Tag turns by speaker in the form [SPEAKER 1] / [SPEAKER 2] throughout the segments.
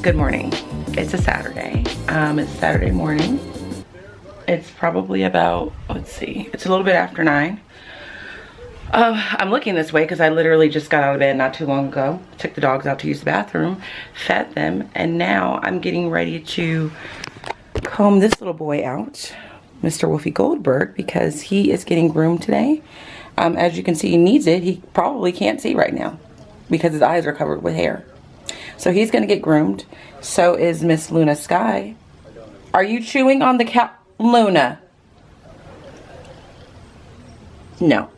[SPEAKER 1] Good morning. It's a Saturday. It's Saturday morning. It's probably about, let's see, it's a little bit after 9. I'm looking this way because I literally just got out of bed not too long ago. Took the dogs out to use the bathroom, fed them, and now I'm getting ready to comb this little boy out, Mr. Wolfie Goldberg, because he is getting groomed today. As you can see, he needs it. He probably can't see right now because his eyes are covered with hair. So he's going to get groomed. So is Miss Luna Sky. Are you chewing on the cow? Luna. No.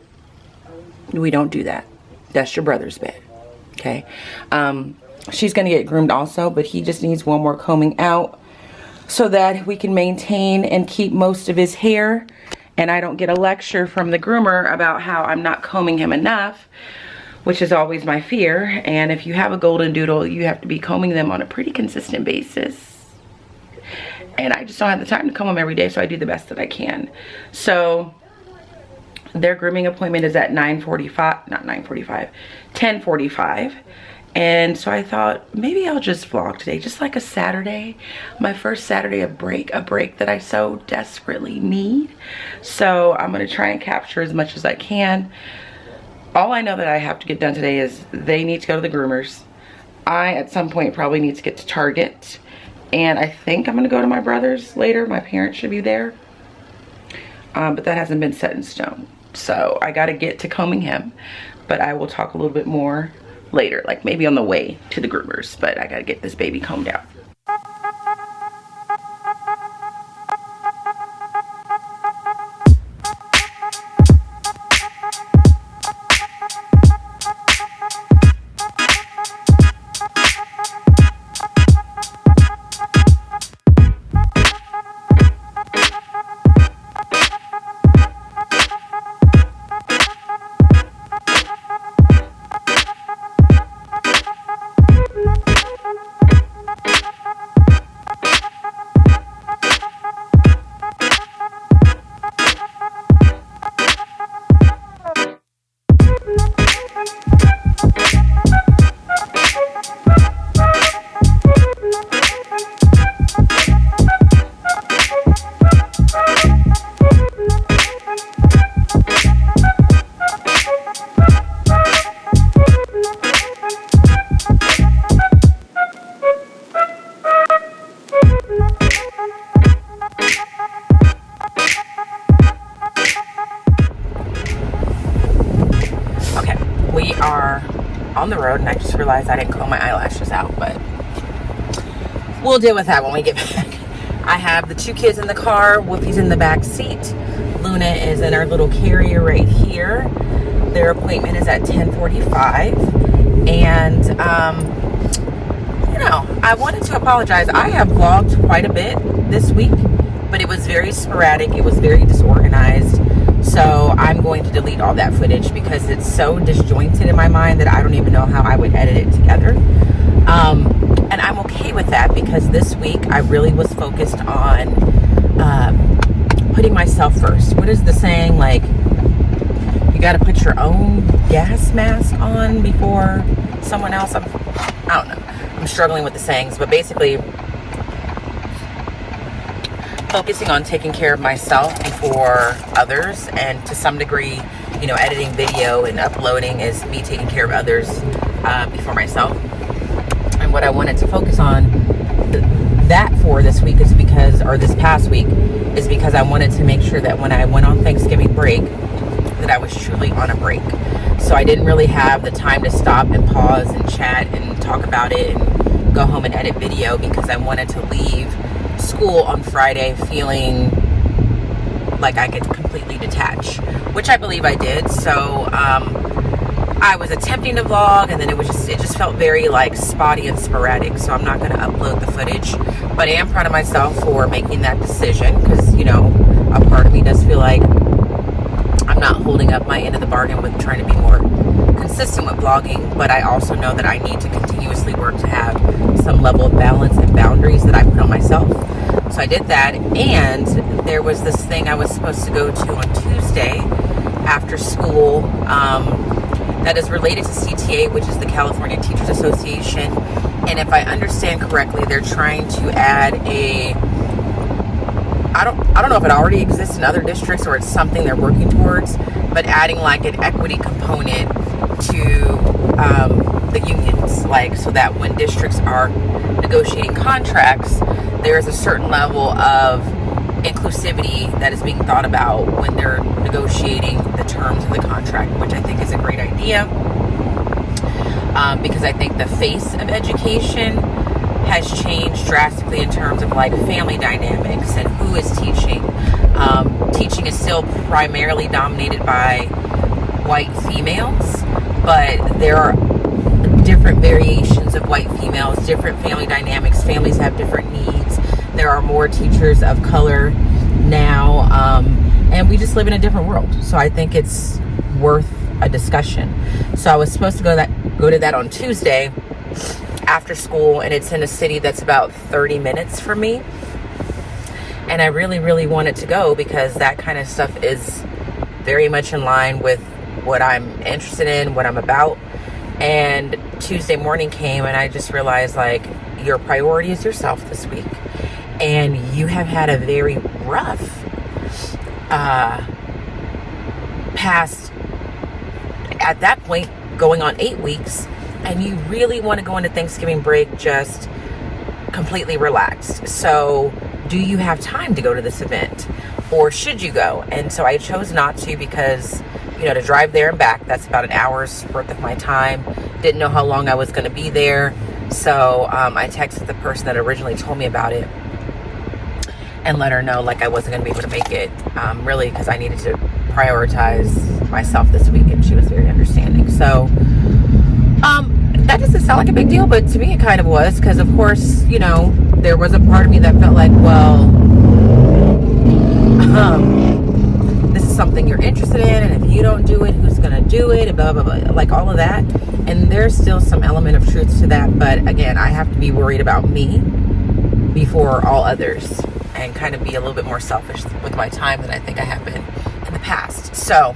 [SPEAKER 1] We don't do that. That's your brother's bed. Okay. She's going to get groomed also, but he just needs one more combing out so that we can maintain and keep most of his hair. And I don't get a lecture from the groomer about how I'm not combing him enough, which is always my fear. And if you have a golden doodle, you have to be combing them on a pretty consistent basis. And I just don't have the time to comb them every day, so I do the best that I can. So their grooming appointment is at 9:45, not 9:45, 10:45. And so I thought maybe I'll just vlog today, just like a Saturday, my first Saturday of a break that I so desperately need. So I'm gonna try and capture as much as I can. All I know that I have to get done today is they need to go to the groomers. I, at some point, probably need to get to Target. And I think I'm gonna go to my brother's later. My parents should be there. But that hasn't been set in stone. So I gotta get to combing him. But I will talk a little bit more later, like maybe on the way to the groomers. But I gotta get this baby combed out. On the road, and I just realized I didn't comb my eyelashes out, but we'll deal with that when we get back. I have the 2 kids in the car. Whoopi's in the back seat. Luna is in our little carrier right here. Their appointment is at 10:45. And you know, I wanted to apologize. I have vlogged quite a bit this week, but it was very sporadic. It was very disorganized. So I'm going to delete all that footage because it's so disjointed in my mind that I don't even know how I would edit it together. And I'm okay with that because this week I really was focused on putting myself first. What is the saying? Like, you got to put your own gas mask on before someone else. I don't know. I'm struggling with the sayings, but basically focusing on taking care of myself before others, and to some degree, you know, editing video and uploading is me taking care of others before myself. And what I wanted to focus on that for this week is because, or this past week, is because I wanted to make sure that when I went on Thanksgiving break, that I was truly on a break. So I didn't really have the time to stop and pause and chat and talk about it and go home and edit video, because I wanted to leave school on Friday feeling like I could completely detach, which I believe I did. So I was attempting to vlog, and then it just felt very like spotty and sporadic. So I'm not going to upload the footage, but I am proud of myself for making that decision, because, you know, a part of me does feel like I'm not holding up my end of the bargain with trying to be more consistent with vlogging. But I also know that I need to continuously work to have some level of balance and boundaries that I put on myself. So I did that, and there was this thing I was supposed to go to on Tuesday after school that is related to CTA, which is the California Teachers Association, And if I understand correctly, they're trying to add a, I don't know if it already exists in other districts or it's something they're working towards, but adding like an equity component to the unions, like so that when districts are negotiating contracts, there's a certain level of inclusivity that is being thought about when they're negotiating the terms of the contract, which I think is a great idea. Because I think the face of education has changed drastically in terms of like family dynamics and who is teaching. Teaching is still primarily dominated by white females, but there are different variations of white females, different family dynamics. Families have different needs. There are more teachers of color now, and we just live in a different world. So I think it's worth a discussion. So I was supposed to go to that on Tuesday after school, and it's in a city that's about 30 minutes from me. And I really, really wanted to go because that kind of stuff is very much in line with what I'm interested in, what I'm about. And Tuesday morning came and I just realized, like, your priority is yourself this week. And you have had a very rough past, at that point, going on 8 weeks. And you really want to go into Thanksgiving break just completely relaxed. So do you have time to go to this event? Or should you go? And so I chose not to because, to drive there and back, that's about an hour's worth of my time. Didn't know how long I was going to be there. So I texted the person that originally told me about it and let her know like I wasn't going to be able to make it, really, because I needed to prioritize myself this week, and she was very understanding. So that doesn't sound like a big deal, but to me it kind of was, because of course, there was a part of me that felt like, well, this is something you're interested in, and if you don't do it, who's going to do it, and blah, blah, blah, like all of that. And there's still some element of truth to that, but again, I have to be worried about me before all others and kind of be a little bit more selfish with my time than I think I have been in the past. So,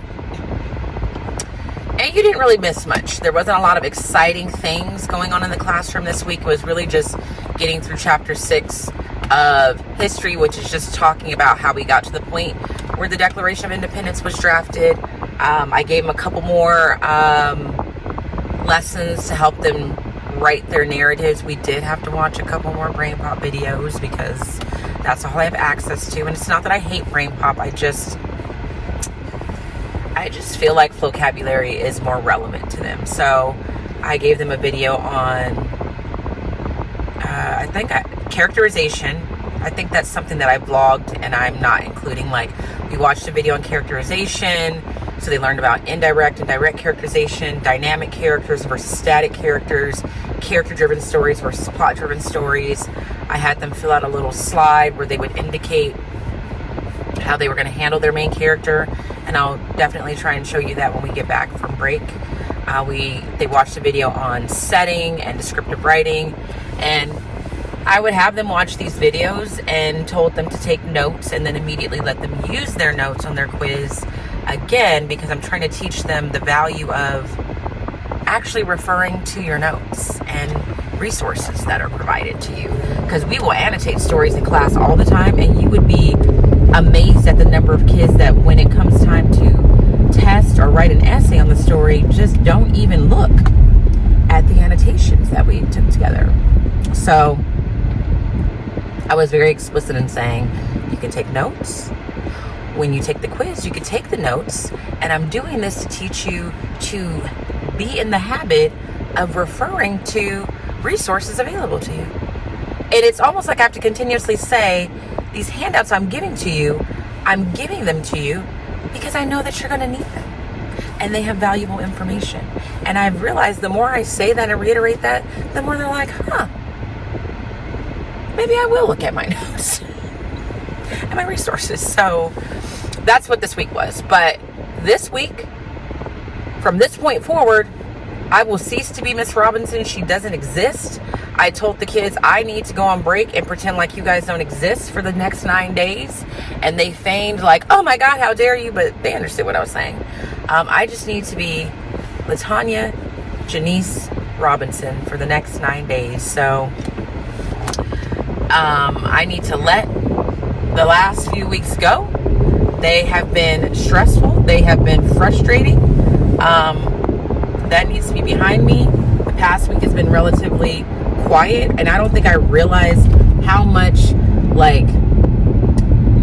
[SPEAKER 1] and you didn't really miss much. There wasn't a lot of exciting things going on in the classroom this week. It was really just getting through chapter 6 of history, which is just talking about how we got to the point where the Declaration of Independence was drafted. I gave them a couple more lessons to help them write their narratives. We did have to watch a couple more Brain Pop videos because that's all I have access to. And it's not that I hate Brain Pop. I just feel like vocabulary is more relevant to them. So I gave them a video on, characterization. I think that's something that I vlogged and I'm not including. Like, we watched a video on characterization. So they learned about indirect and direct characterization, dynamic characters versus static characters, character-driven stories versus plot-driven stories. I had them fill out a little slide where they would indicate how they were going to handle their main character, and I'll definitely try and show you that when we get back from break. They watched a video on setting and descriptive writing, and I would have them watch these videos and told them to take notes and then immediately let them use their notes on their quiz again, because I'm trying to teach them the value of actually referring to your notes and resources that are provided to you, because we will annotate stories in class all the time, and you would be amazed at the number of kids that when it comes time to test or write an essay on the story, just don't even look at the annotations that we took together. So I was very explicit in saying you can take notes. When you take the quiz, you can take the notes, and I'm doing this to teach you to be in the habit of referring to resources available to you. And it's almost like I have to continuously say, these handouts I'm giving to you, I'm giving them to you because I know that you're going to need them, and they have valuable information. And I've realized the more I say that and reiterate that, the more they're like, maybe I will look at my notes and my resources. So that's what this week was. But this week, from this point forward, I will cease to be Miss Robinson. She doesn't exist. I told the kids I need to go on break and pretend like you guys don't exist for the next 9 days. And they feigned like, oh my God, how dare you? But they understood what I was saying. I just need to be Latanya, Janice, Robinson for the next 9 days. So I need to let the last few weeks go. They have been stressful. They have been frustrating. That needs to be behind me. The past week has been relatively quiet, and I don't think I realized how much like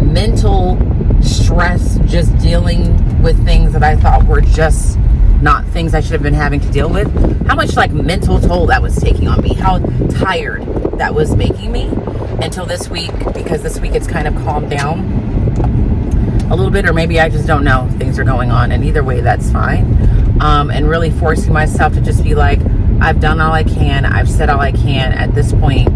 [SPEAKER 1] mental stress just dealing with things that I thought were just not things I should have been having to deal with. How much like mental toll that was taking on me. How tired that was making me until this week, because this week it's kind of calmed down a little bit, or maybe I just don't know. Things are going on, and either way, that's fine. And really forcing myself to just be like, I've done all I can. I've said all I can. At this point,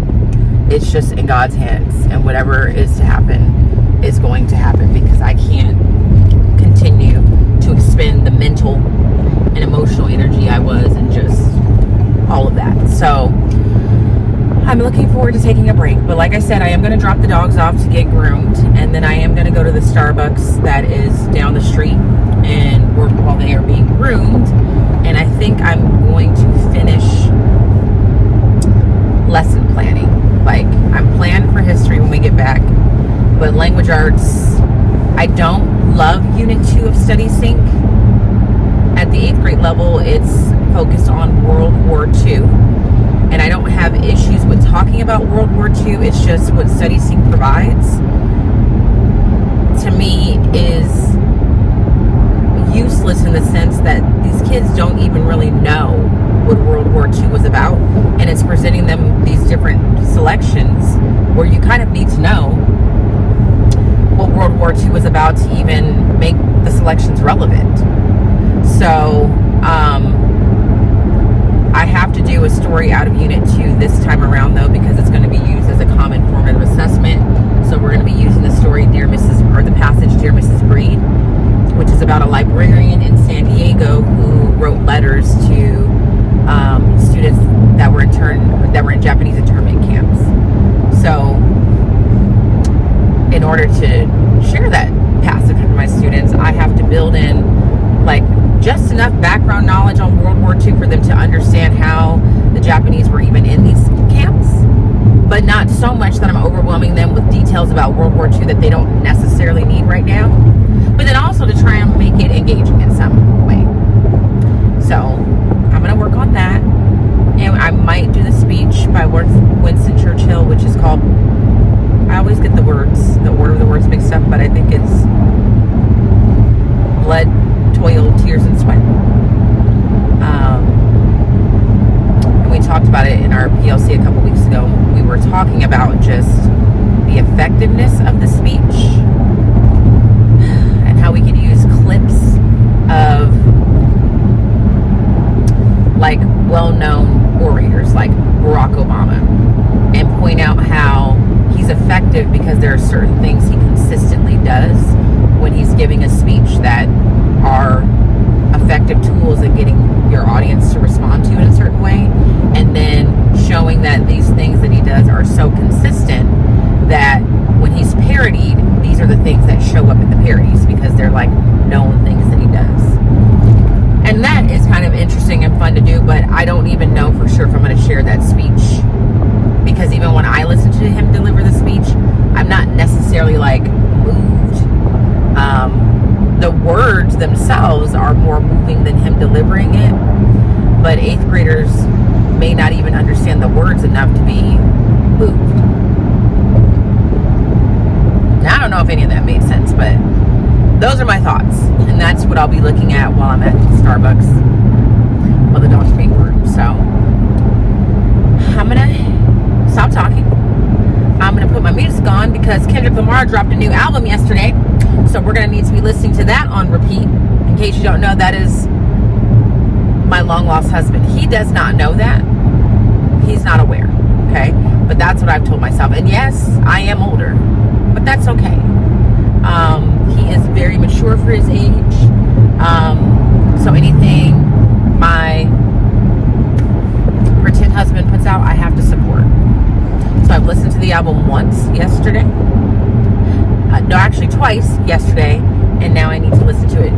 [SPEAKER 1] it's just in God's hands, and whatever is to happen is going to happen, because I can't continue to expend the mental and emotional energy I was, and just all of that. So I'm looking forward to taking a break. But like I said, I am going to drop the dogs off to get groomed, and then I am going to go to the Starbucks that is down the street and work while they are being groomed. And I think I'm going to finish lesson planning. Like, I'm planned for history when we get back, but language arts, I don't love Unit 2 of Study Sync. At the 8th grade level, it's focused on World War II. And I don't have issues with talking about World War II. It's just what Study Sync provides, to me, is useless in the sense that these kids don't even really know what World War II was about. And it's presenting them these different selections where you kind of need to know what World War II was about to even make the selections relevant. So, I have to do a story out of Unit 2 this time around, though, because it's going to be used as a common formative assessment. So we're going to be using the story the passage Dear Mrs. Breed, which is about a librarian in San Diego who wrote letters to students that were in Japanese internment camps. So in order to share that passage with my students, I have to build in like just enough background knowledge on World War II for them to understand how the Japanese were even in these camps, but not so much that I'm overwhelming them with details about World War II that they don't necessarily need right now, but then also to try and make it engaging in some way. So I'm going to work on that, and I might do the speech by Winston Churchill, which is called, I always get the order of the words mixed up, but I think it's Blood, Toil, Tears, and Sweat. And we talked about it in our PLC a couple weeks ago. We were talking about just the effectiveness of the speech and how we could use clips of like well-known orators like Barack Obama and point out how he's effective because there are certain things he consistently does when he's giving a speech that are effective tools in getting your audience to respond to in a certain way, and then showing that these things that he does are so consistent that when he's parodied, these are the things that show up in the parodies because they're like known things that he does. And that is kind of interesting and fun to do, but I don't even know for sure if I'm going to share that speech, because even when I listen to him deliver the speech, I'm not necessarily like moved. The words themselves are more moving than him delivering it, but 8th graders may not even understand the words enough to be moved. Now, I don't know if any of that made sense, but those are my thoughts, and that's what I'll be looking at while I'm at Starbucks while the dog's being groomed. So I'm gonna stop talking. I'm gonna put my music on because Kendrick Lamar dropped a new album yesterday, so we're gonna need to be listening to that on repeat. In case you don't know, that is my long lost husband. He does not know that. He's not aware, okay? But that's what I've told myself. And yes, I am older, but that's okay. He is very mature for his age. So anything my pretend husband puts out, I have to support. So I've listened to the album once yesterday. No, actually twice yesterday. And now I need to listen to it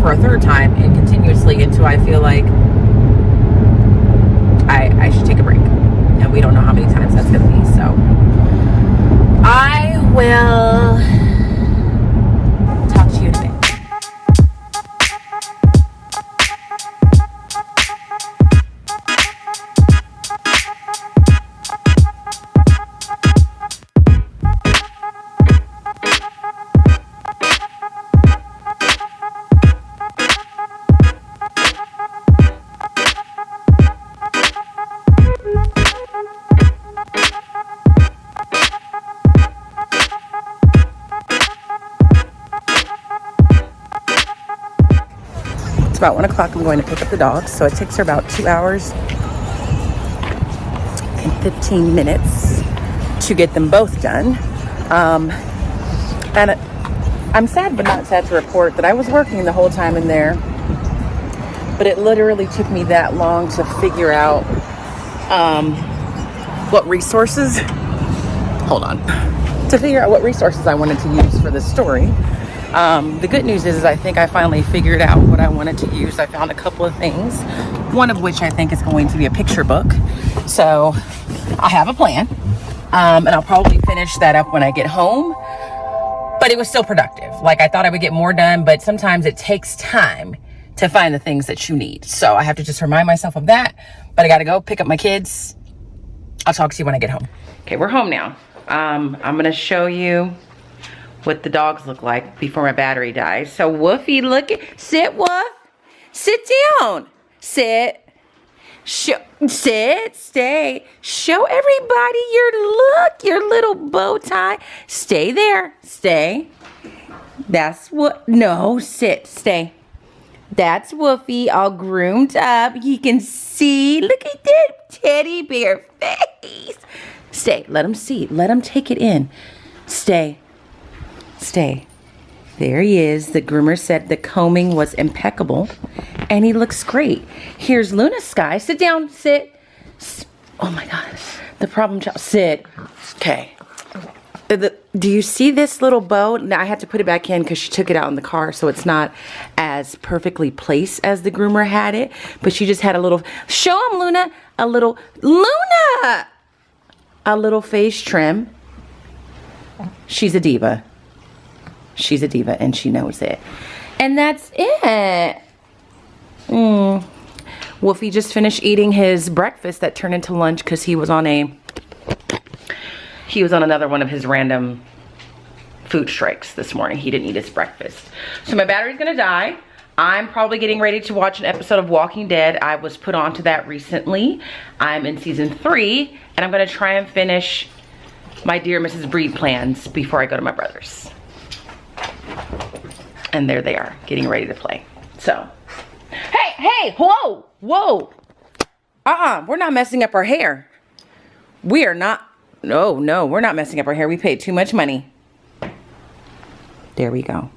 [SPEAKER 1] for a third time and continuously until I feel like I It's about 1 o'clock. I'm going to pick up the dogs. So it takes her about 2 hours and 15 minutes to get them both done. And I'm sad, but not sad to report that I was working the whole time in there. But it literally took me that long to figure out what resources, to figure out what resources I wanted to use for this story. The good news is I think I finally figured out what I wanted to use. I found a couple of things, one of which I think is going to be a picture book. So I have a plan, and I'll probably finish that up when I get home. But it was still productive. Like, I thought I would get more done, but sometimes it takes time to find the things that you need. So I have to just remind myself of that. But I got to go pick up my kids. I'll talk to you when I get home. Okay, we're home now. I'm going to show you what the dogs look like before my battery dies. So Woofy, look at, sit, Woof. Sit down. Sit. Sit, stay. Show everybody your little bow tie. Stay there, stay. That's what, no, sit, stay. That's Woofy, all groomed up. He can see, look at that teddy bear face. Stay, let him see, let him take it in. Stay, stay. There he is. The groomer said the combing was impeccable, and he looks great. Here's Luna Sky. Sit down. Sit. Oh my God. The problem child. Sit. Okay. Do you see this little bow? Now I had to put it back in because she took it out in the car, so it's not as perfectly placed as the groomer had it. But she just had a little. Show him, Luna. A little. Luna. A little face trim. She's a diva. She's a diva, and she knows it. And that's it. Wolfie just finished eating his breakfast that turned into lunch because he was on another one of his random food strikes this morning. He didn't eat his breakfast. So my battery's gonna die. I'm probably getting ready to watch an episode of Walking Dead. I was put onto that recently. I'm in season 3, and I'm gonna try and finish my Dear Mrs. Breed plans before I go to my brother's. And there they are, getting ready to play. So, hey, whoa, we're not messing up our hair. We are not, no, we're not messing up our hair. We paid too much money. There we go.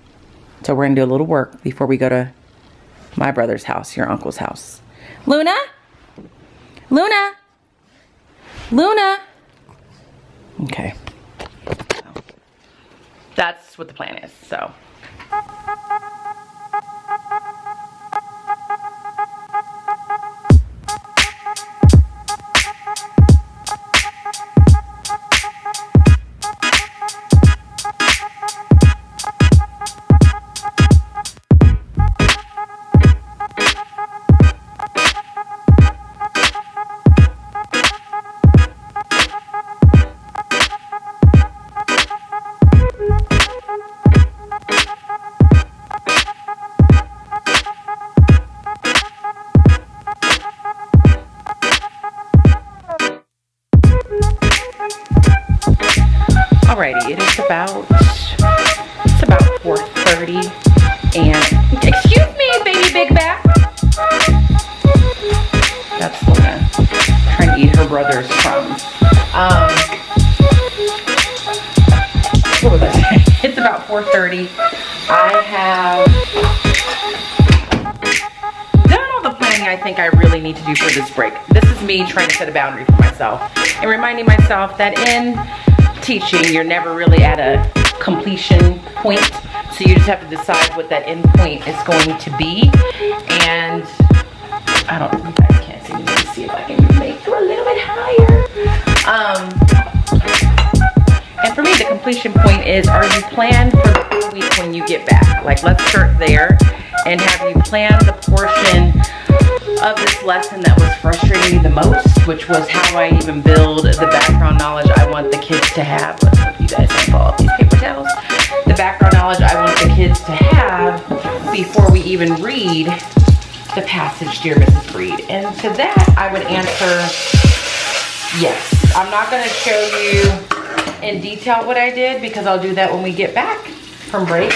[SPEAKER 1] So we're gonna do a little work before we go to my brother's house, your uncle's house. Luna? Okay. That's what the plan is, so. Alrighty, it's about 4:30, and excuse me, baby big back. That's Luna trying to eat her brother's crumbs. What was I saying? It's about 4:30. I have done all the planning I think I really need to do for this break. This is me trying to set a boundary for myself and reminding myself that in teaching, you're never really at a completion point, so you just have to decide what that end point is going to be. And I don't, you guys can't see me. Let me see if I can make it a little bit higher. And for me, the completion point is, are you planned for the week when you get back? Like, let's start there. And have you planned the portion of this lesson that was frustrating me the most, which was how I even build the background knowledge I want the kids to have. Let's hope you guys don't fall off these paper towels. The background knowledge I want the kids to have before we even read the passage, Dear Mrs. Breed. And to that, I would answer yes. I'm not going to show you in detail what I did because I'll do that when we get back from break.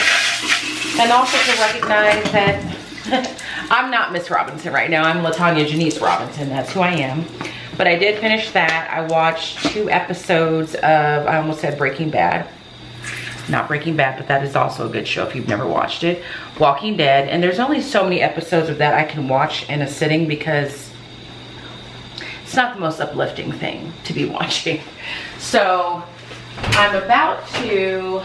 [SPEAKER 1] And also to recognize that I'm not Miss Robinson right now. I'm Latanya Janice Robinson. That's who I am. But I did finish that. I watched 2 episodes of, I almost said Breaking Bad. Not Breaking Bad, but that is also a good show if you've never watched it. Walking Dead. And there's only so many episodes of that I can watch in a sitting because it's not the most uplifting thing to be watching. So I'm about to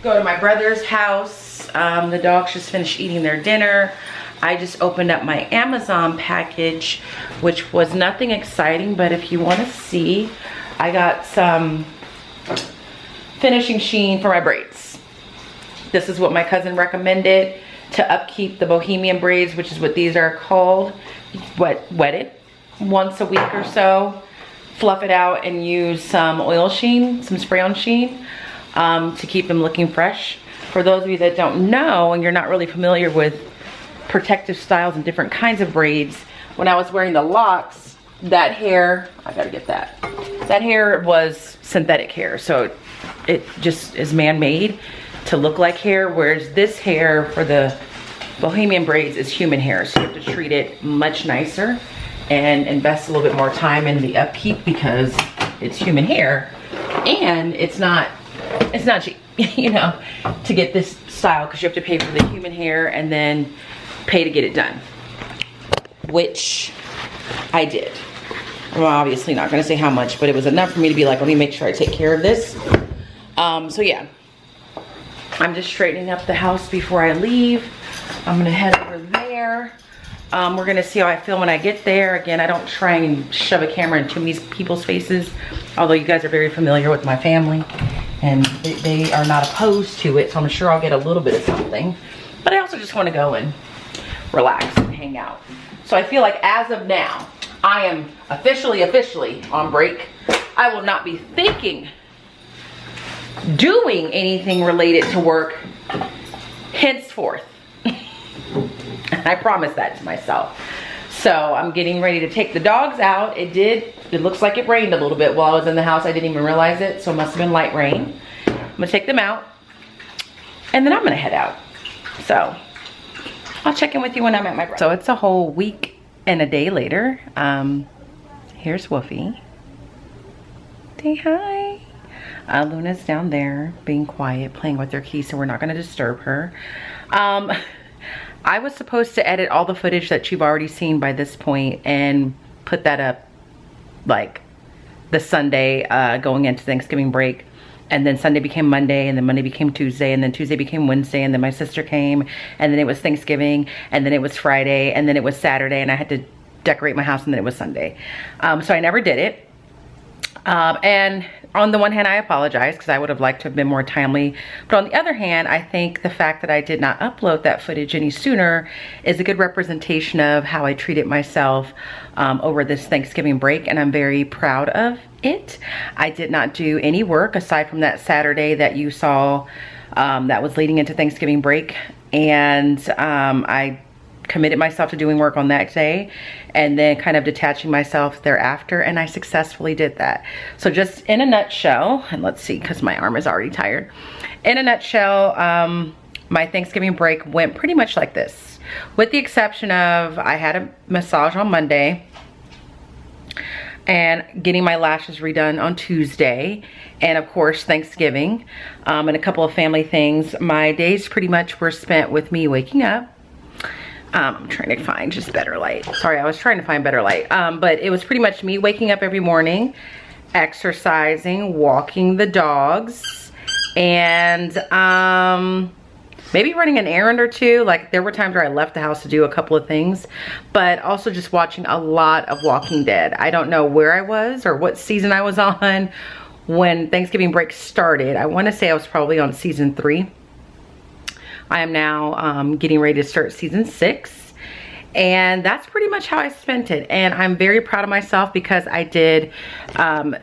[SPEAKER 1] go to my brother's house. The dogs just finished eating their dinner. I just opened up my Amazon package, which was nothing exciting, but if you want to see, I got some finishing sheen for my braids. This is what my cousin recommended to upkeep the bohemian braids, which is what these are called. Wet it once a week or so, fluff it out, and use some oil sheen, some spray on sheen, to keep them looking fresh. For those of you that don't know and you're not really familiar with protective styles and different kinds of braids, when I was wearing the locks, that hair, I gotta get that hair was synthetic hair, so it just is man-made to look like hair, whereas this hair for the bohemian braids is human hair, so you have to treat it much nicer and invest a little bit more time in the upkeep because it's human hair, and it's not cheap, you know, to get this style, because you have to pay for the human hair and then pay to get it done, which I did. I'm obviously not going to say how much, but it was enough for me to be like, let me make sure I take care of this. So yeah, I'm just straightening up the house before I leave. I'm going to head over there. We're going to see how I feel when I get there. Again, I don't try and shove a camera in too many people's faces, although you guys are very familiar with my family and they are not opposed to it, so I'm sure I'll get a little bit of something. But I also just want to go and relax and hang out. So I feel like as of now, I am officially on break. I will not be doing anything related to work henceforth. I promise that to myself. So I'm getting ready to take the dogs out. It looks like it rained a little bit while I was in the house. I didn't even realize it, so it must have been light rain. I'm gonna take them out and then I'm gonna head out. So I'll check in with you when I'm at my brother. So it's a whole week and a day later. Here's Woofy. Say hi. Luna's down there being quiet, playing with her keys, so we're not gonna disturb her. I was supposed to edit all the footage that you've already seen by this point and put that up like the Sunday going into Thanksgiving break. And then Sunday became Monday, and then Monday became Tuesday, and then Tuesday became Wednesday, and then my sister came, and then it was Thanksgiving, and then it was Friday, and then it was Saturday, and I had to decorate my house, and then it was Sunday. So I never did it. And on the one hand, I apologize because I would have liked to have been more timely. But on the other hand, I think the fact that I did not upload that footage any sooner is a good representation of how I treated myself over this Thanksgiving break, and I'm very proud of it. I did not do any work aside from that Saturday that you saw that was leading into Thanksgiving break, and I committed myself to doing work on that day and then kind of detaching myself thereafter, and I successfully did that. So just in a nutshell, and let's see, because my arm is already tired. In a nutshell, my Thanksgiving break went pretty much like this, with the exception of I had a massage on Monday and getting my lashes redone on Tuesday, and of course Thanksgiving, and a couple of family things. My days pretty much were spent with me waking up. I'm trying to find just better light. Sorry, I was trying to find better light. But it was pretty much me waking up every morning, exercising, walking the dogs, and maybe running an errand or two. Like, there were times where I left the house to do a couple of things, but also just watching a lot of Walking Dead. I don't know where I was or what season I was on when Thanksgiving break started. I want to say I was probably on season 3. I am now getting ready to start season 6, and that's pretty much how I spent it. And I'm very proud of myself because I did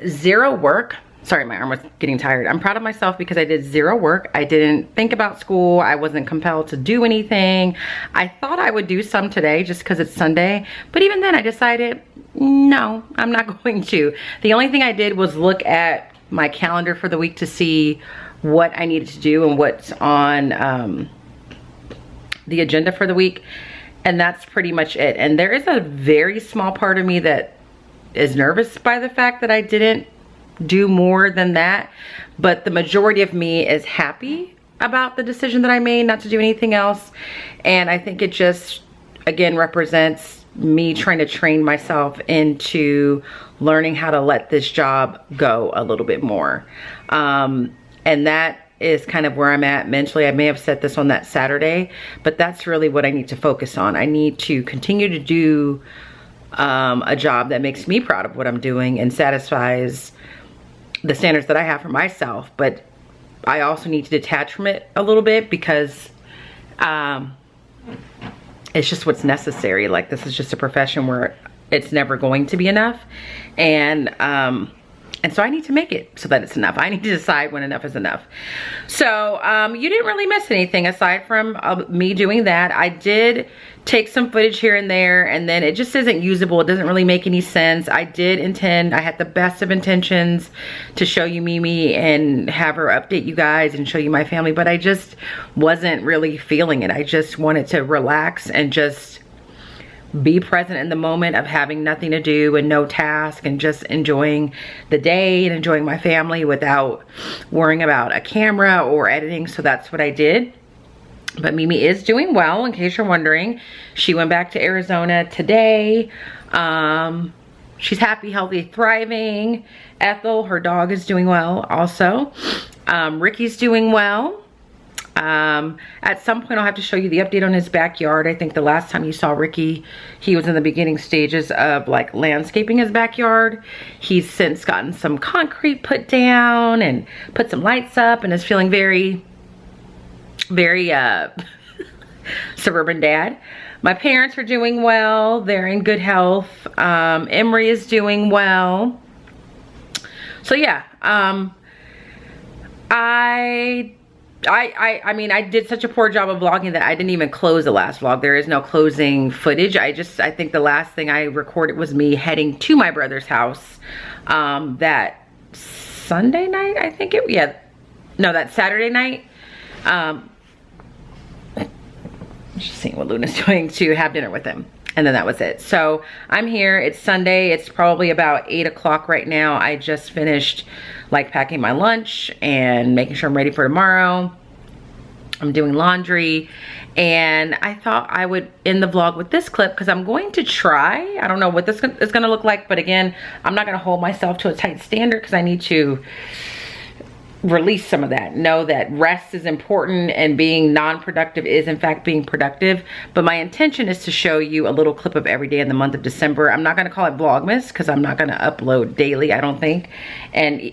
[SPEAKER 1] 0 work. Sorry, my arm was getting tired. I'm proud of myself because I did 0 work. I didn't think about school. I wasn't compelled to do anything. I thought I would do some today just because it's Sunday, but even then I decided, no, I'm not going to. The only thing I did was look at my calendar for the week to see what I needed to do and what's on the agenda for the week, and that's pretty much it. And there is a very small part of me that is nervous by the fact that I didn't do more than that, but the majority of me is happy about the decision that I made not to do anything else. And I think it just, again, represents me trying to train myself into learning how to let this job go a little bit more. And that is kind of where I'm at mentally. I may have said this on that Saturday, but that's really what I need to focus on. I need to continue to do a job that makes me proud of what I'm doing and satisfies the standards that I have for myself. But I also need to detach from it a little bit because it's just what's necessary. Like, this is just a profession where it's never going to be enough. And so I need to make it so that it's enough. I need to decide when enough is enough. So you didn't really miss anything aside from me doing that. I did take some footage here and there, and then it just isn't usable. It doesn't really make any sense. I had the best of intentions to show you Mimi and have her update you guys and show you my family, but I just wasn't really feeling it. I just wanted to relax and just be present in the moment of having nothing to do and no task and just enjoying the day and enjoying my family without worrying about a camera or editing. So that's what I did. But Mimi is doing well, in case you're wondering. She went back to Arizona today. She's happy, healthy, thriving. Ethel, her dog, is doing well also. Ricky's doing well. At some point I'll have to show you the update on his backyard. I think the last time you saw Ricky, he was in the beginning stages of like landscaping his backyard. He's since gotten some concrete put down and put some lights up and is feeling very suburban dad. My parents are doing well. They're in good health. Emery is doing well. So yeah, I mean, I did such a poor job of vlogging that I didn't even close the last vlog. There is no closing footage. I think the last thing I recorded was me heading to my brother's house that Sunday night, I think that Saturday night. Just seeing what Luna's doing to have dinner with him. And then that was it. So I'm here, it's Sunday. It's probably about 8 o'clock right now. I just finished like packing my lunch and making sure I'm ready for tomorrow. I'm doing laundry, and I thought I would end the vlog with this clip because I'm going to try. I don't know what this is gonna look like, but again, I'm not gonna hold myself to a tight standard because I need to release some of that. Know that rest is important and being non-productive is in fact being productive. But my intention is to show you a little clip of every day in the month of December. I'm not gonna call it Vlogmas because I'm not gonna upload daily, I don't think. And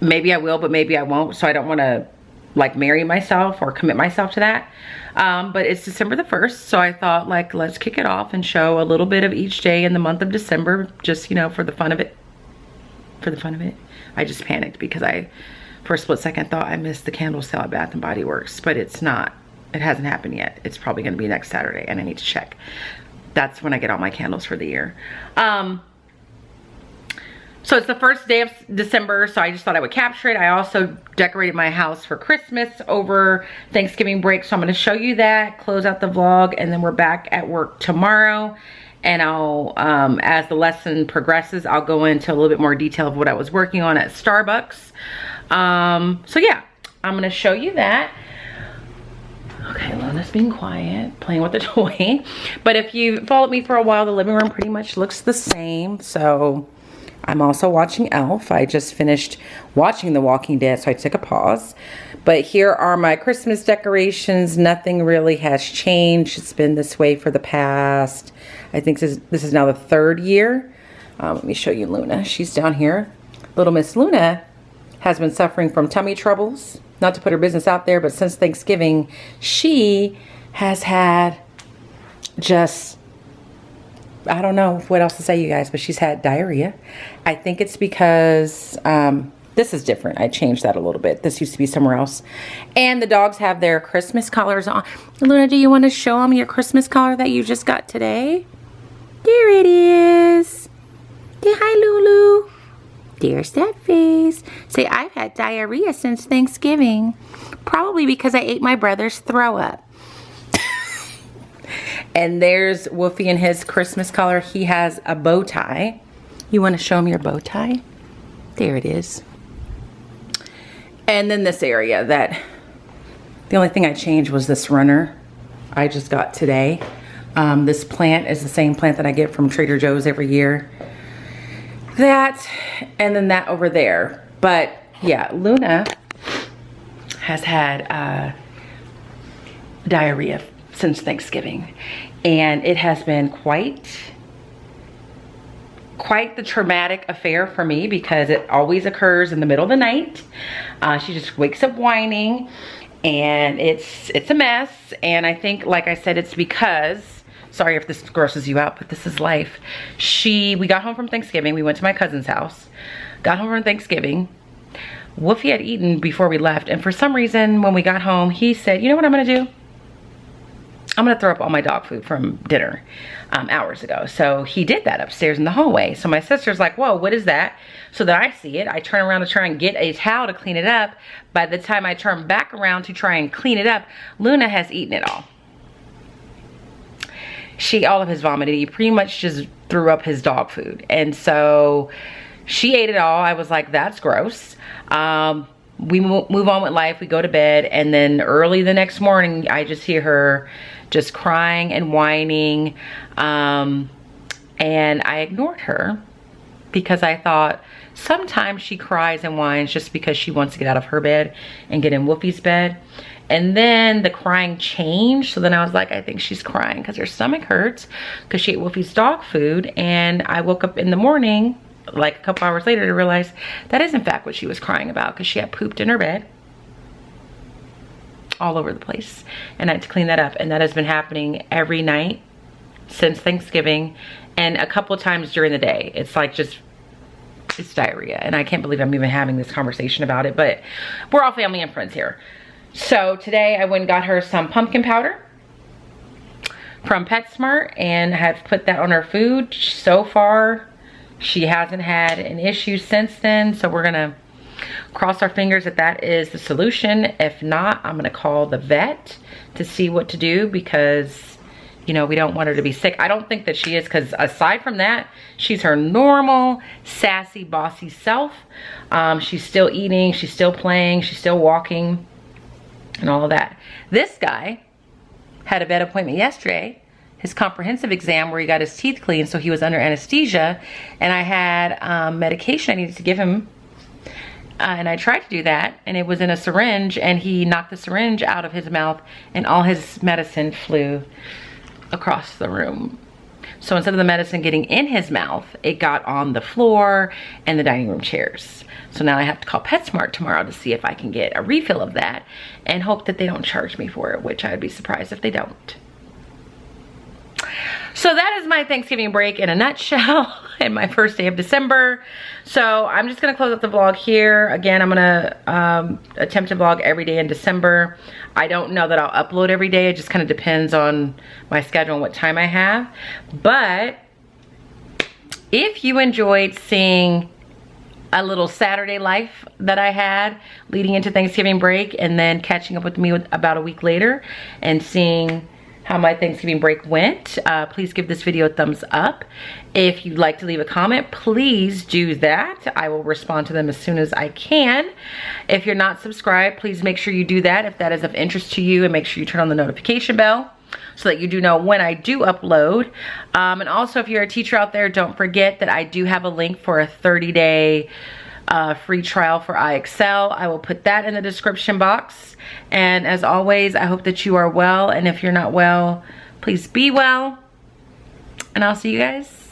[SPEAKER 1] maybe I will, but maybe I won't. So I don't wanna like marry myself or commit myself to that. But it's December the 1st. So I thought like, let's kick it off and show a little bit of each day in the month of December, just, you know, for the fun of it. For the fun of it. I just panicked because for a split second, thought I missed the candle sale at Bath & Body Works, but it's not. It hasn't happened yet. It's probably gonna be next Saturday, and I need to check. That's when I get all my candles for the year. So it's the first day of December, so I just thought I would capture it. I also decorated my house for Christmas over Thanksgiving break, so I'm gonna show you that, close out the vlog, and then we're back at work tomorrow. And I'll, as the lesson progresses, I'll go into a little bit more detail of what I was working on at Starbucks. So yeah, I'm gonna show you that. Okay, Luna's being quiet, playing with the toy. But if you followed me for a while, the living room pretty much looks the same. So I'm also watching Elf. I just finished watching The Walking Dead, so I took a pause. But here are my Christmas decorations. Nothing really has changed. It's been this way for the past, I think this is now the 3rd year. Let me show you Luna. She's down here. Little Miss Luna has been suffering from tummy troubles. Not to put her business out there, but since Thanksgiving, she has had just, I don't know what else to say, you guys, but she's had diarrhea. I think it's because this is different. I changed that a little bit. This used to be somewhere else. And the dogs have their Christmas collars on. Luna, do you want to show them your Christmas collar that you just got today? There it is. Say hi, Lulu. There's that face. Say, I've had diarrhea since Thanksgiving. Probably because I ate my brother's throw up. And there's Wolfie in his Christmas color. He has a bow tie. You want to show him your bow tie? There it is. And then this area that the only thing I changed was this runner I just got today. This plant is the same plant that I get from Trader Joe's every year. That, and then that over there. But yeah, Luna has had diarrhea since Thanksgiving. And it has been quite the traumatic affair for me because it always occurs in the middle of the night. She just wakes up whining and it's a mess. And I think, like I said, it's because, sorry if this grosses you out, but this is life. We got home from Thanksgiving. We went to my cousin's house, got home from Thanksgiving. Wolfie had eaten before we left. And for some reason, when we got home, he said, you know what I'm gonna do? I'm gonna throw up all my dog food from dinner hours ago. So he did that upstairs in the hallway. So my sister's like, whoa, what is that? So that I see it, I turn around to try and get a towel to clean it up. By the time I turn back around to try and clean it up, Luna has eaten it all. All of his vomited. He pretty much just threw up his dog food. And so she ate it all. I was like, that's gross. We move on with life. We go to bed. And then early the next morning, I just hear her just crying and whining. And I ignored her because I thought sometimes she cries and whines just because she wants to get out of her bed and get in Wolfie's bed. And then the crying changed. So then I was like, I think she's crying because her stomach hurts because she ate Wolfie's dog food. And I woke up in the morning, like a couple hours later, to realize that is in fact what she was crying about because she had pooped in her bed all over the place. And I had to clean that up. And that has been happening every night since Thanksgiving and a couple of times during the day. It's like it's diarrhea. And I can't believe I'm even having this conversation about it, but we're all family and friends here. So today I went and got her some pumpkin powder from PetSmart and have put that on her food. So far, she hasn't had an issue since then. So we're gonna cross our fingers that is the solution. If not, I'm gonna call the vet to see what to do because, you know, we don't want her to be sick. I don't think that she is because aside from that, she's her normal, sassy, bossy self. She's still eating, she's still playing, she's still walking. And all of that. This guy had a vet appointment yesterday, his comprehensive exam where he got his teeth cleaned, so he was under anesthesia, and I had medication I needed to give him, and I tried to do that, and it was in a syringe, and he knocked the syringe out of his mouth, and all his medicine flew across the room. So instead of the medicine getting in his mouth, it got on the floor and the dining room chairs. So now I have to call PetSmart tomorrow to see if I can get a refill of that and hope that they don't charge me for it, which I'd be surprised if they don't. So that is my Thanksgiving break in a nutshell and my first day of December. So I'm just gonna close up the vlog here. Again, I'm gonna attempt to vlog every day in December. I don't know that I'll upload every day. It just kind of depends on my schedule and what time I have. But if you enjoyed seeing a little Saturday life that I had leading into Thanksgiving break and then catching up with me about a week later and seeing how my Thanksgiving break went, please give this video a thumbs up. If you'd like to leave a comment, please do that. I will respond to them as soon as I can. If you're not subscribed, please make sure you do that if that is of interest to you, and make sure you turn on the notification bell so that you do know when I do upload. And also, if you're a teacher out there, don't forget that I do have a link for a 30-day free trial for iExcel. I will put that in the description box. And as always, I hope that you are well. And if you're not well, please be well. And I'll see you guys